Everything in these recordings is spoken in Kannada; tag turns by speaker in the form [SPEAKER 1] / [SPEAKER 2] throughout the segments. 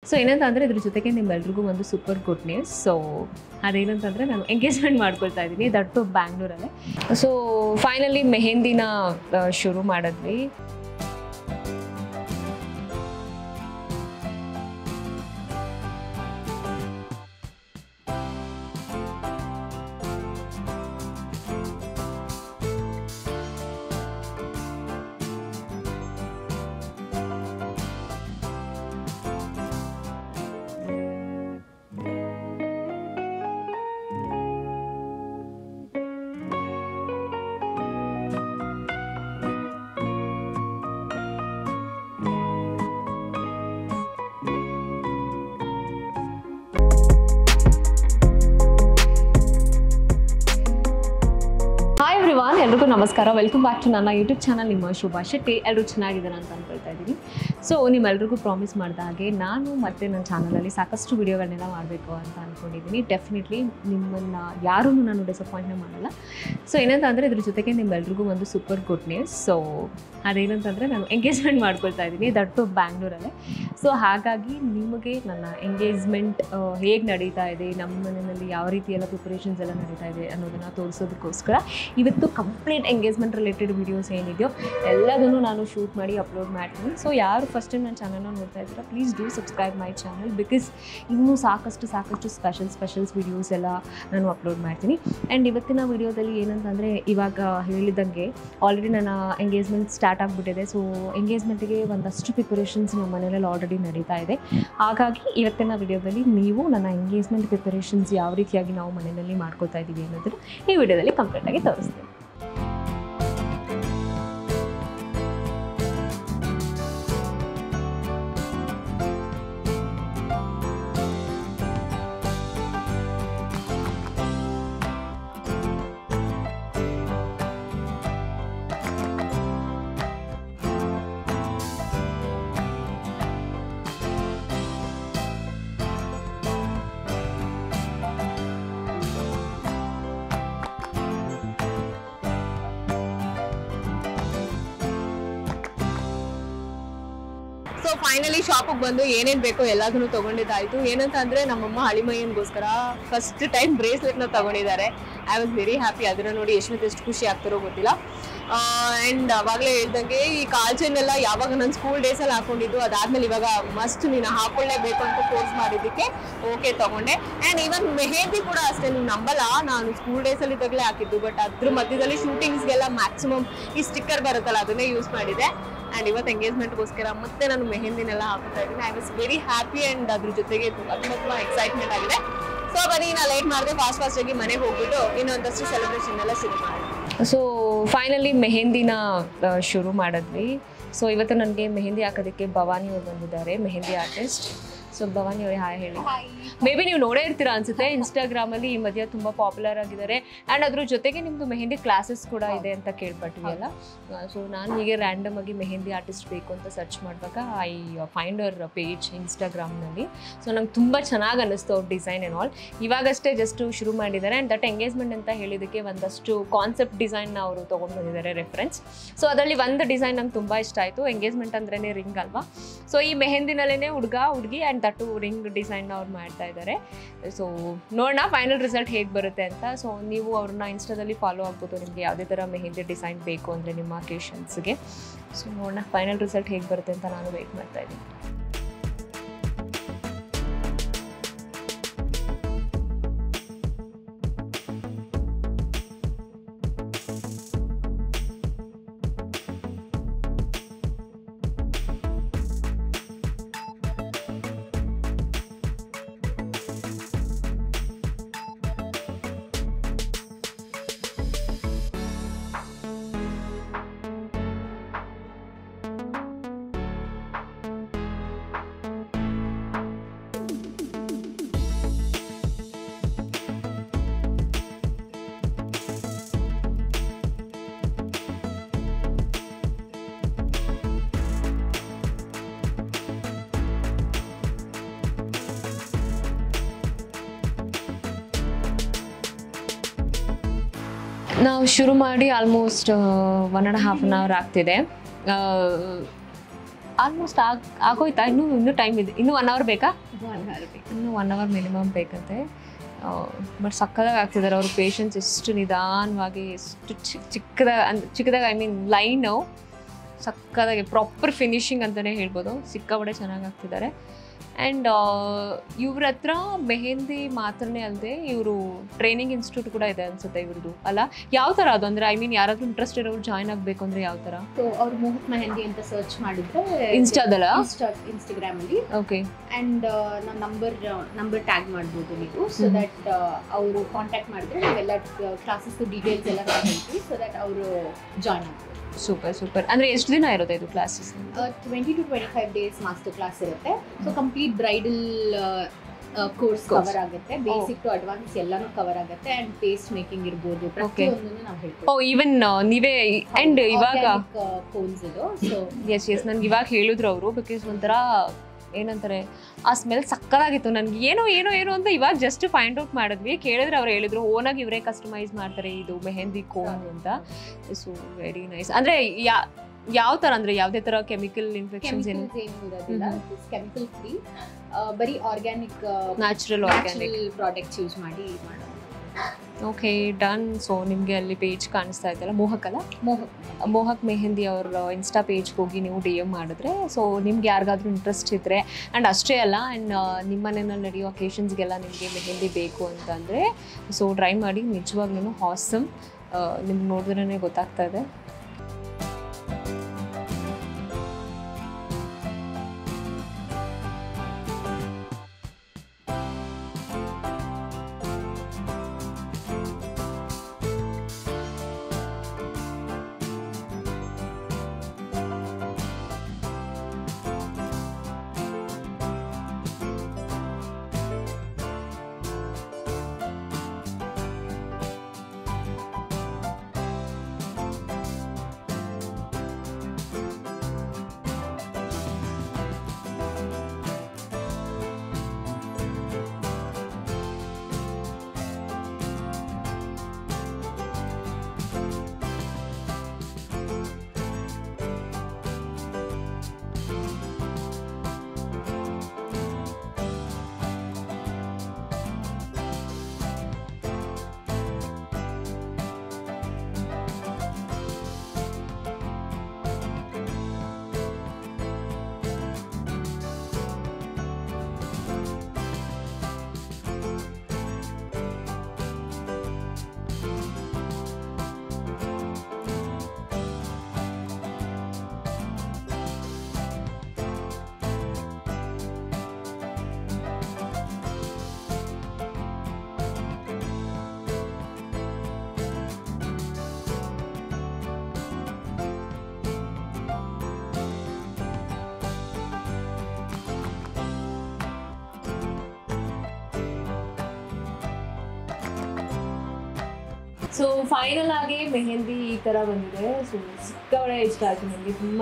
[SPEAKER 1] ಸೊ ಏನಂತಂದರೆ ಇದ್ರ ಜೊತೆಗೆ ನಿಮ್ಮೆಲ್ರಿಗೂ ಒಂದು ಸೂಪರ್ ಗುಡ್ ನ್ಯೂಸ್. ಸೊ ಅದೇನಂತಂದರೆ ನಾನು ಎಂಗೇಜ್ಮೆಂಟ್ ಮಾಡ್ಕೊಳ್ತಾ ಇದ್ದೀನಿ, ದಟ್ಟು ಬ್ಯಾಂಗ್ಳೂರಲ್ಲೇ. ಸೊ ಫೈನಲಿ ಮೆಹಂದಿನ ಶುರು ಮಾಡಿದ್ವಿ. ಎಲ್ರಿಗೂ ನಮಸ್ಕಾರ, ವೆಲ್ಕಮ್ ಬ್ಯಾಕ್ ಟು ನನ್ನ ಯೂಟ್ಯೂಬ್ ಚಾನಲ್. ನಿಮ್ಮ ಶುಭಾ ಶೆಟ್ಟಿ. ಎಲ್ಲರೂ ಚೆನ್ನಾಗಿದ್ದಾರೆ ಅಂತ ಅಂದ್ಕೊಳ್ತಾ ಇದ್ದೀನಿ. ಸೊ ನಿಮ್ಮೆಲ್ರಿಗೂ ಪ್ರಾಮಿಸ್ ಮಾಡಿದ ಹಾಗೆ ನಾನು ಮತ್ತು ನನ್ನ ಚಾನಲಲ್ಲಿ ಸಾಕಷ್ಟು ವಿಡಿಯೋಗಳನ್ನೆಲ್ಲ ಮಾಡಬೇಕು ಅಂತ ಅಂದ್ಕೊಂಡಿದ್ದೀನಿ. ಡೆಫಿನೆಟ್ಲಿ ನಿಮ್ಮನ್ನು ಯಾರೂ ನಾನು ಡಿಸಪಾಯಿಂಟ್ನೇ ಮಾಡಲ್ಲ. ಸೊ ಏನಂತಂದರೆ ಇದ್ರ ಜೊತೆಗೆ ನಿಮ್ಮೆಲ್ರಿಗೂ ಒಂದು ಸೂಪರ್ ಗುಡ್ ನ್ಯೂಸ್. ಸೊ ಅದೇನಂತಂದರೆ ನಾನು ಎಂಗೇಜ್ಮೆಂಟ್ ಮಾಡ್ಕೊಳ್ತಾ ಇದ್ದೀನಿ, ದಟ್ಟು ಬ್ಯಾಂಗ್ಳೂರಲ್ಲೇ. ಸೊ ಹಾಗಾಗಿ ನಿಮಗೆ ನನ್ನ ಎಂಗೇಜ್ಮೆಂಟ್ ಹೇಗೆ ನಡೀತಾ ಇದೆ, ನಮ್ಮ ಮನೆಯಲ್ಲಿ ಯಾವ ರೀತಿ ಎಲ್ಲ ಪ್ರಿಪರೇಷನ್ಸ್ ಎಲ್ಲ ನಡೀತಾ ಇದೆ ಅನ್ನೋದನ್ನು ತೋರಿಸೋದಕ್ಕೋಸ್ಕರ ಇವತ್ತು ಕಂಪ್ಲೀಟ್ ಎಂಗೇಜ್ಮೆಂಟ್ ರಿಲೇಟೆಡ್ ವೀಡಿಯೋಸ್ ಏನಿದೆಯೋ ಎಲ್ಲದನ್ನು ನಾನು ಶೂಟ್ ಮಾಡಿ ಅಪ್ಲೋಡ್ ಮಾಡ್ತೀನಿ. ಸೊ ಯಾರು ಫಸ್ಟ್ ಟೈಮ್ ನನ್ನ ಚಾನಲ್ನ ನೋಡ್ತಾ ಇದ್ದೀರಾ, please do subscribe my channel, because ಇನ್ನೂ ಸಾಕಷ್ಟು ಸ್ಪೆಷಲ್ಸ್ ವೀಡಿಯೋಸ್ ಎಲ್ಲ ನಾನು ಅಪ್ಲೋಡ್ ಮಾಡ್ತೀನಿ. ಆ್ಯಂಡ್ ಇವತ್ತಿನ ವೀಡಿಯೋದಲ್ಲಿ ಏನಂತಂದರೆ ಇವಾಗ ಹೇಳಿದಂಗೆ ಆಲ್ರೆಡಿ ನನ್ನ ಎಂಗೇಜ್ಮೆಂಟ್ ಸ್ಟಾರ್ಟ್ ಆಗಿಬಿಟ್ಟಿದೆ. ಸೊ ಎಂಗೇಜ್ಮೆಂಟಿಗೆ ಒಂದಷ್ಟು ಪ್ರಿಪರೇಷನ್ಸ್ ನಮ್ಮ ಮನೆಯಲ್ಲಿ ಆಲ್ರೆಡಿ ನಡೀತಾ ಇದೆ. ಹಾಗಾಗಿ ಇವತ್ತಿನ ವಿಡಿಯೋದಲ್ಲಿ ನೀವು ನನ್ನ ಎಂಗೇಜ್ಮೆಂಟ್ ಪ್ರಿಪರೇಷನ್ಸ್ ಯಾವ ರೀತಿಯಾಗಿ ನಾವು ಮನೆಯಲ್ಲಿ ಮಾಡ್ಕೊಳ್ತಾ ಇದ್ದೀವಿ ಅನ್ನೋದನ್ನು ಈ ವಿಡಿಯೋದಲ್ಲಿ ಕಂಪ್ಲೀಟಾಗಿ ತೋರಿಸ್ತೀನಿ. ಸೊ ಫೈನಲಿ ಶಾಪಿಗೆ ಬಂದು ಏನೇನು ಬೇಕೋ ಎಲ್ಲದನ್ನು ತೊಗೊಂಡಿದ್ದಾಯಿತು. ಏನಂತ ಅಂದರೆ ನಮ್ಮಮ್ಮ ಹಳಿಮಯ್ಯನಿಗೋಸ್ಕರ ಫಸ್ಟ್ ಟೈಮ್ ಬ್ರೇಸ್ಲೆಟ್ನ ತೊಗೊಂಡಿದ್ದಾರೆ. I was very happy. ಅದನ್ನು ನೋಡಿ ಎಷ್ಟು ಖುಷಿ ಆಗ್ತಾರೋ ಗೊತ್ತಿಲ್ಲ. ಆ್ಯಂಡ್ ಅವಾಗಲೇ ಹೇಳ್ದಂಗೆ ಈ ಕಾಲ್ ಚೈನ್ ಎಲ್ಲ ಯಾವಾಗ ನಾನು ಸ್ಕೂಲ್ ಡೇಸಲ್ಲಿ ಹಾಕೊಂಡಿದ್ದು, ಅದಾದಮೇಲೆ ಇವಾಗ ಮಸ್ಟ್ ನೀನು ಹಾಕೊಳ್ಳೇಬೇಕು ಅಂತ ಕೋರ್ಸ್ ಮಾಡಿದ್ದಕ್ಕೆ ಓಕೆ ತೊಗೊಂಡೆ. ಆ್ಯಂಡ್ ಈವನ್ ಮೆಹಂದಿ ಕೂಡ ಅಷ್ಟೇ, ನೀವು ನಂಬಲ್ಲ, ನಾನು ಸ್ಕೂಲ್ ಡೇಸಲ್ಲಿ ಇದ್ದಾಗಲೇ ಹಾಕಿದ್ದು. ಬಟ್ ಅದ್ರ ಮಧ್ಯದಲ್ಲಿ ಶೂಟಿಂಗ್ಸ್ಗೆಲ್ಲ ಮ್ಯಾಕ್ಸಿಮಮ್ ಈ ಸ್ಟಿಕ್ಕರ್ ಬರುತ್ತಲ್ಲ ಅದನ್ನೇ ಯೂಸ್ ಮಾಡಿದೆ. ಆ್ಯಂಡ್ ಇವತ್ತು ಎಂಗೇಜ್ಮೆಂಟ್ಗೋಸ್ಕರ ಮತ್ತೆ ನಾನು ಮೆಹಂದಿನೆಲ್ಲ ಹಾಕ್ತಾ ಇದ್ದೀನಿ. I was very happy. And ಅದ್ರ ಜೊತೆಗೆ ತುಂಬ ಎಕ್ಸೈಟ್ಮೆಂಟ್ ಆಗಿದೆ. ಸೊ ಬನ್ನಿ, ನಾನು ಲೇಟ್ ಮಾಡಿದೆ, ಫಾಸ್ಟಾಗಿ ಮನೆಗೆ ಹೋಗ್ಬಿಟ್ಟು ಇನ್ನೊಂದಷ್ಟು ಸೆಲೆಬ್ರೇಷನ್ ಎಲ್ಲ ಶುರು ಮಾಡಿದೆ. ಸೊ ಫೈನಲಿ ಮೆಹಂದಿನ ಶುರು ಮಾಡಿದ್ವಿ. ಸೊ ಇವತ್ತು ನನಗೆ ಮೆಹಂದಿ ಹಾಕೋದಕ್ಕೆ ಭವಾನಿ ಅವರು ಬಂದಿದ್ದಾರೆ, ಮೆಹಂದಿ ಆರ್ಟಿಸ್ಟ್. ಸೊ ಭವಾನಿ ಅವರೇ ಹಾಯ್ ಹೇಳಿ. ಮೇ ಬಿ ನೀವು ನೋಡೇ ಇರ್ತೀರಾ ಅನ್ಸುತ್ತೆ, ಇನ್ಸ್ಟಾಗ್ರಾಮಲ್ಲಿ ಈ ಮಧ್ಯ ತುಂಬ ಪಾಪ್ಯುಲರ್ ಆಗಿದ್ದಾರೆ. ಆ್ಯಂಡ್ ಅದ್ರ ಜೊತೆಗೆ ನಿಮ್ಮದು ಮೆಹಂದಿ ಕ್ಲಾಸಸ್ ಕೂಡ ಇದೆ ಅಂತ ಕೇಳ್ಪಟ್ವಿ ಅಲ್ಲ. ಸೊ ನಾನು ಹೀಗೆ ರ್ಯಾಂಡಮ್ ಆಗಿ ಮೆಹಂದಿ ಆರ್ಟಿಸ್ಟ್ ಬೇಕು ಅಂತ ಸರ್ಚ್ ಮಾಡುವಾಗ ಐ ಫೈಂಡ್ ಅವರ್ ಪೇಜ್ ಇನ್ಸ್ಟಾಗ್ರಾಮ್ನಲ್ಲಿ. ಸೊ ನಂಗೆ ತುಂಬ ಚೆನ್ನಾಗಿ ಅನ್ನಿಸ್ತು ಅವ್ರ ಡಿಸೈನ್ ಆ್ಯಂಡ್ ಆಲ್. ಇವಾಗಷ್ಟೇ ಜಸ್ಟ್ ಶುರು ಮಾಡಿದ್ದಾರೆ. ಆ್ಯಂಡ್ ದಟ್ ಎಂಗೇಜ್ಮೆಂಟ್ ಅಂತ ಹೇಳಿದ್ದಕ್ಕೆ ಒಂದಷ್ಟು ಕಾನ್ಸೆಪ್ಟ್ ಡಿಸೈನ್ನ ಅವರು ತೊಗೊಂಡು ಬಂದಿದ್ದಾರೆ ರೆಫರೆನ್ಸ್. ಸೊ ಅದರಲ್ಲಿ ಒಂದು ಡಿಸೈನ್ ನಂಗೆ ತುಂಬ ಇಷ್ಟ ಆಯಿತು. ಎಂಗೇಜ್ಮೆಂಟ್ ಅಂದ್ರೇ ರಿಂಗ್ ಅಲ್ವಾ. ಸೊ ಈ ಮೆಹಂದಿನಲ್ಲೇ ಹುಡುಗ ಹುಡುಗಿ ಆ್ಯಂಡ್ ದಟ್ಟು ರಿಂಗ್ ಡಿಸೈನ್ನ ಅವ್ರು ಮಾಡ್ತಾ ಇದ್ದಾರೆ. ಸೊ ನೋಡೋಣ ಫೈನಲ್ ರಿಸಲ್ಟ್ ಹೇಗೆ ಬರುತ್ತೆ ಅಂತ. ಸೊ ನೀವು ಅವ್ರನ್ನ ಇನ್ಸ್ಟಾದಲ್ಲಿ ಫಾಲೋ ಆಗ್ಬೋದು, ನಿಮಗೆ ಯಾವುದೇ ಥರ ಮೆಹಂದಿ ಡಿಸೈನ್ ಬೇಕು ಅಂದರೆ ನಿಮ್ಮ ಅಕೇಶನ್ಸ್ಗೆ. ಸೊ ನೋಡೋಣ ಫೈನಲ್ ರಿಸಲ್ಟ್ ಹೇಗೆ ಬರುತ್ತೆ ಅಂತ ನಾನು ವೇಟ್ ಮಾಡ್ತಾ ಇದ್ದೀನಿ. ನಾವು ಶುರು ಮಾಡಿ ಆಲ್ಮೋಸ್ಟ್ 1.5 hour ಆಗ್ತಿದೆ. ಆಲ್ಮೋಸ್ಟ್ ಆಗೋಯ್ತಾ? ಇನ್ನೂ ಟೈಮ್ ಇದೆ, ಇನ್ನೂ 1 hour ಬೇಕಾ? ಇನ್ನೂ 1 hour ಮಿನಿಮಮ್ ಬೇಕಂತೆ. ಬಟ್ ಸಕ್ಕದಾಗಿ ಆಗ್ತಿದ್ದಾರೆ ಅವರು. ಪೇಷನ್ಸ್ ಎಷ್ಟು ನಿಧಾನವಾಗಿ, ಎಷ್ಟು ಚಿಕ್ಕದಾಗಿ ಐ ಮೀನ್ ಲೈನು ಸಕ್ಕದಾಗಿ ಪ್ರಾಪರ್ ಫಿನಿಶಿಂಗ್ ಅಂತಲೇ ಹೇಳ್ಬೋದು. ಸಿಕ್ಕಾಪಟ್ಟೆ ಚೆನ್ನಾಗಿ ಆಗ್ತಿದ್ದಾರೆ. ಆ್ಯಂಡ್ ಇವ್ರ ಹತ್ರ ಮೆಹಂದಿ ಮಾತ್ರನೇ ಅಲ್ಲದೆ ಇವರು ಟ್ರೈನಿಂಗ್ ಇನ್ಸ್ಟಿಟ್ಯೂಟ್ ಕೂಡ ಇದೆ ಅನ್ಸುತ್ತೆ ಇವ್ರದ್ದು ಅಲ್ಲ? ಯಾವ ಥರ ಅದು ಅಂದರೆ ಐ ಮೀನ್ ಯಾರಾದರೂ ಇಂಟ್ರೆಸ್ಟ್ ಇರೋರು ಜಾಯ್ನ್ ಆಗಬೇಕು ಅಂದರೆ ಯಾವ ಥರ?
[SPEAKER 2] ಸೊ ಅವ್ರು ಮೋಹಕ್ ಮೆಹಂದಿ ಅಂತ ಸರ್ಚ್ ಮಾಡಿದ್ರೆ
[SPEAKER 1] ಇನ್ಸ್ಟಾದಲ್ಲ?
[SPEAKER 2] ಇನ್ಸ್ಟಾಗ್ರಾಮಲ್ಲಿ.
[SPEAKER 1] ಓಕೆ.
[SPEAKER 2] ಆ್ಯಂಡ್ ನಾವು ನಂಬರ್ ಟ್ಯಾಗ್ ಮಾಡ್ಬೋದು ನೀವು, ಸೊ ದಟ್ ಅವರು ಕಾಂಟ್ಯಾಕ್ಟ್ ಮಾಡಿದ್ರೆ ನಾವೆಲ್ಲ ಕ್ಲಾಸಸ್ ಡೀಟೇಲ್ಸ್ ಎಲ್ಲ ಹೇಳ್ತೀವಿ, ಸೊ ದಟ್ ಅವರು ಜಾಯ್ನ್ ಆಗ್ಬೋದು.
[SPEAKER 1] ಸೂಪರ್. ಅಂದರೆ ಎಷ್ಟು ದಿನ ಇರುತ್ತೆ ಇದು classes?
[SPEAKER 2] 20 to 25 days master class ಇರುತ್ತೆ. So complete bridal course cover ಆಗುತ್ತೆ. ಬೇಸಿಕ್ ಟು ಅಡ್ವಾನ್ಸ್ ಎಲ್ಲಾನು ಕವರ್ ಆಗುತ್ತೆ. ಅಂಡ್ ಪೇಸ್ಟ್ ಮೇಕಿಂಗ್ ಇರ್ಬೋದು, ಪ್ರತಿಯೊಂದನ್ನು ನಾವು ಹೇಳ್ತೀವಿ.
[SPEAKER 1] ಈವನ್ ನೀವೇ ಅಂಡ್ ಇವಾಗ
[SPEAKER 2] ಕೋನ್ಸ್ ಇದು. ಸೊ
[SPEAKER 1] ಎಸ್ ನನ್ಗೆ ಇವಾಗ ಹೇಳಿದ್ರು ಅವರು, ಬಿಕಾಸ್ ಒಂಥರ ಏನಂತಾರೆ ಆ ಸ್ಮೆಲ್ ಸಕ್ಕದಾಗಿತ್ತು. ನನಗೆ ಏನೋ ಅಂತ ಇವಾಗ ಜಸ್ಟ್ ಫೈಂಡ್ ಔಟ್ ಮಾಡಿದ್ವಿ. ಕೇಳಿದ್ರೆ ಅವ್ರು ಹೇಳಿದ್ರು ಓನಾಗಿ ಇವರೇ ಕಸ್ಟಮೈಸ್ ಮಾಡ್ತಾರೆ ಇದು ಮೆಹಂದಿ ಕೋನ್ ಅಂತ. So very nice. ಅಂದರೆ ಯಾವ ಥರ ಅಂದರೆ ಯಾವುದೇ ಥರ ಕೆಮಿಕಲ್ ಇನ್ಫೆಕ್ಷನ್ಸ್ ಏನು
[SPEAKER 2] ಇರೋದಿಲ್ಲ, ಕೆಮಿಕಲ್ ಫ್ರೀ, ಬರೀ ಆರ್ಗ್ಯಾನಿಕ್
[SPEAKER 1] ನ್ಯಾಚುರಲ್
[SPEAKER 2] ಪ್ರಾಡಕ್ಟ್ಸ್ ಯೂಸ್ ಮಾಡಿ ಮಾಡೋದು.
[SPEAKER 1] Okay done. ಸೊ ನಿಮಗೆ ಅಲ್ಲಿ ಪೇಜ್ ಕಾಣಿಸ್ತಾ ಇದೆಯಲ್ಲ, ಮೋಹಕ್ ಅಲ್ಲ? ಮೋಹಕ್ ಮೆಹಂದಿ ಅವ್ರ ಇನ್ಸ್ಟಾ ಪೇಜ್ಗೆ ಹೋಗಿ ನೀವು DM ಮಾಡಿದ್ರೆ, ಸೊ ನಿಮ್ಗೆ ಯಾರಿಗಾದ್ರೂ ಇಂಟ್ರೆಸ್ಟ್ ಇದ್ದರೆ, ಆ್ಯಂಡ್ ಅಷ್ಟೇ ಅಲ್ಲ, ಆ್ಯಂಡ್ ನಿಮ್ಮ ಮನೆಯಲ್ಲಿ ನಡೆಯೋ ಅಕೇಶನ್ಸ್ಗೆಲ್ಲ ನಿಮಗೆ ಮೆಹಂದಿ ಬೇಕು ಅಂತಂದರೆ ಸೊ ಟ್ರೈ ಮಾಡಿ. ನಿಜವಾಗ್ಲೂ ಹಾಸಮ್. ನಿಮ್ಗೆ ನೋಡಿದ್ರೇ ಗೊತ್ತಾಗ್ತಾ ಇದೆ. ಸೊ ಫೈನಲ್ ಆಗಿ ಮೆಹಂದಿ ಈ ಥರ ಬಂದಿದೆ. ಸೊ ಸಿಕ್ಕಾಪಟ್ಟೆ ಇಷ್ಟ ಆಯಿತು ನನಗೆ. ತುಂಬ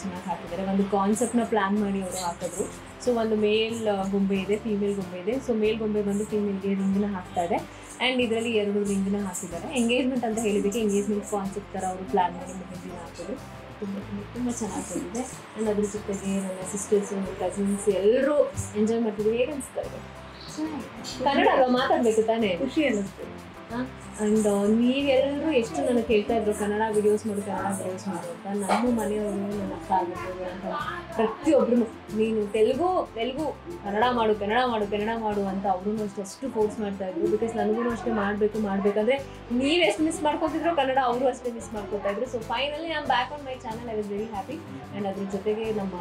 [SPEAKER 1] ಚೆನ್ನಾಗಿ ಹಾಕಿದ್ದಾರೆ. ಒಂದು ಕಾನ್ಸೆಪ್ಟ್ನ ಪ್ಲ್ಯಾನ್ ಮಾಡಿ ಅವರು ಹಾಕಿದ್ರು. ಸೊ ಒಂದು ಮೇಲ್ ಗೊಂಬೆ ಇದೆ, ಫೀಮೇಲ್ ಗೊಂಬೆ ಇದೆ. ಸೊ ಮೇಲ್ ಗೊಂಬೆ ಬಂದು ಫೀಮೇಲ್ಗೆ ರಿಂಗ್ನ ಹಾಕ್ತಾ ಇದೆ. ಆ್ಯಂಡ್ ಇದರಲ್ಲಿ 2 ರಿಂಗ್ನ ಹಾಕಿದ್ದಾರೆ. ಎಂಗೇಜ್ಮೆಂಟ್ ಅಂತ ಹೇಳಿದ್ದಕ್ಕೆ ಎಂಗೇಜ್ಮೆಂಟ್ ಕಾನ್ಸೆಪ್ಟ್ ಥರ ಅವರು ಪ್ಲ್ಯಾನ್ ಮಾಡಿ ಮೆಹಂದಿನ ಹಾಕಿದ್ರು. ತುಂಬ ಚೆನ್ನಾಗಿ ಬಂದಿದೆ. ಆ್ಯಂಡ್ ಅದ್ರ ಜೊತೆಗೆ ನನ್ನ ಸಿಸ್ಟರ್ಸು, ನನ್ನ ಕಸಿನ್ಸ್ ಎಲ್ಲರೂ ಎಂಜಾಯ್ ಮಾಡ್ತಿದ್ವಿ. ಹೇಗೆ ಅನಿಸ್ತಾರೆ? ಕನ್ನಡ ಅಲ್ವಾ ಮಾತಾಡಬೇಕು ತಾನೇ?
[SPEAKER 2] ಖುಷಿ ಅನ್ನಿಸ್ತದೆ.
[SPEAKER 1] ಆ್ಯಂಡ್ ನೀವೆಲ್ಲರೂ ಎಷ್ಟು ನನಗೆ ಕೇಳ್ತಾ ಇದ್ರು ಕನ್ನಡ ವಿಡಿಯೋಸ್ ಮಾಡು ಅಂತ. ನಮ್ಮ ಮನೆಯವರು, ನನ್ನ ಅಕ್ಕ ಆಗಿರ್ಬೋದು ಅಂತ ಪ್ರತಿಯೊಬ್ಬರು ನೀನು ತೆಲುಗು ಕನ್ನಡ ಮಾಡು ಅಂತ ಅವ್ರೂ ಅಷ್ಟು ಫೋರ್ಸ್ ಮಾಡ್ತಾಯಿದ್ರು. ಬಿಕಾಸ್ ನನಗೂ ಅಷ್ಟೇ ಮಾಡಬೇಕಂದ್ರೆ ನೀವೆಷ್ಟು ಮಿಸ್ ಮಾಡ್ಕೊತಿದ್ರು ಕನ್ನಡ ಅವರು ಅಷ್ಟೇ ಮಿಸ್ ಮಾಡ್ಕೊತಾಯಿದ್ರು. ಸೊ ಫೈನಲಿ ನಾನು back on my channel. I was very happy. And ಅದ್ರ ಜೊತೆಗೆ ನಮ್ಮ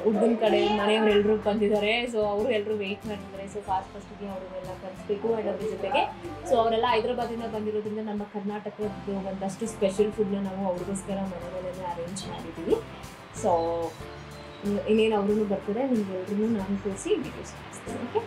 [SPEAKER 1] ಹುಡುಗನ ಕಡೆ ಮನೆಯವ್ರು ಎಲ್ಲರೂ ಬಂದಿದ್ದಾರೆ. ಸೊ ಅವರು ಎಲ್ಲರೂ ವೆಯ್ಟ್ ಮಾಡ್ತಿದ್ದಾರೆ. ಸೊ ಫಸ್ಟಿಗೆ ಅವರೆಲ್ಲ ಕಲಿಸ್ಬೇಕು. ಆ್ಯಂಡ್ ಅದ್ರ ಜೊತೆಗೆ ಸೊ ಅವರೆಲ್ಲ ಹೈದ್ರಾಬಾದಿಂದ ಬಂದಿರೋದ್ರಿಂದ ನಮ್ಮ ಕರ್ನಾಟಕದ ಒಂದಷ್ಟು ಸ್ಪೆಷಲ್ ಫುಡ್ನ ನಾವು ಅವ್ರಿಗೋಸ್ಕರ ಮನೆಯಲ್ಲೇ ಅರೇಂಜ್ ಮಾಡಿದ್ದೀವಿ. ಸೊ ಇನ್ನೇನು ಅವ್ರೂ ಬರ್ತಾರೆ. ನಿಮ್ಗೆಲ್ರೂ ನಾನು ತೋರಿಸಿ ವಿಡಿಯೋಸ್ ಮಾಡ್ತೀನಿ. ಓಕೆ.